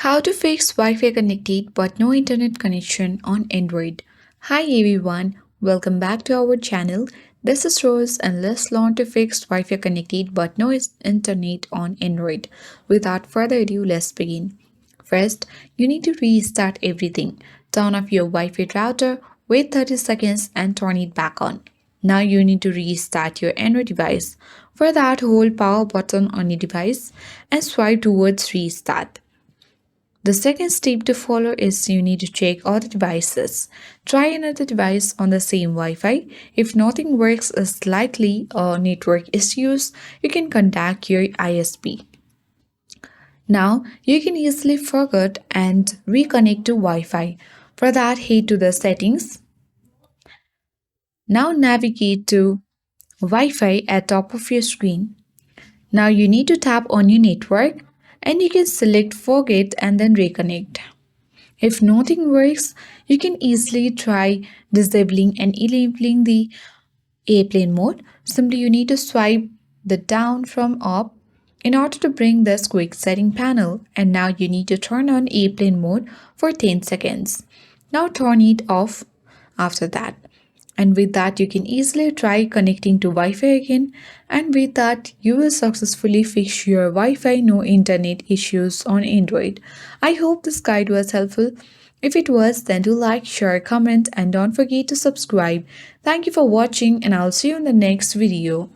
How to fix Wi-Fi connected but no internet connection on Android. Hi everyone, welcome back to our channel. This is Rose and let's learn to fix Wi-Fi connected but no internet on Android. Without further ado, let's begin. First, you need to restart everything. Turn off your Wi-Fi router, wait 30 seconds and turn it back on. Now you need to restart your Android device. For that, hold power button on your device and swipe towards restart. The second step to follow is you need to check other devices. Try another device on the same Wi-Fi. If nothing works, is likely a network issues, you can contact your ISP. Now you can easily forget and reconnect to Wi-Fi. For that, head to the settings. Now navigate to Wi-Fi at top of your screen. Now you need to tap on your network and you can select forget and then reconnect. If nothing works, you can easily try disabling and enabling the airplane mode. Simply you need to swipe the down from up in order to bring this quick setting panel, and now you need to turn on airplane mode for 10 seconds. Now turn it off after that. And with that, you can easily try connecting to Wi-Fi again. And with that, you will successfully fix your Wi-Fi no internet issues on Android. I hope this guide was helpful. If it was, then do like, share, comment, and don't forget to subscribe. Thank you for watching, and I'll see you in the next video.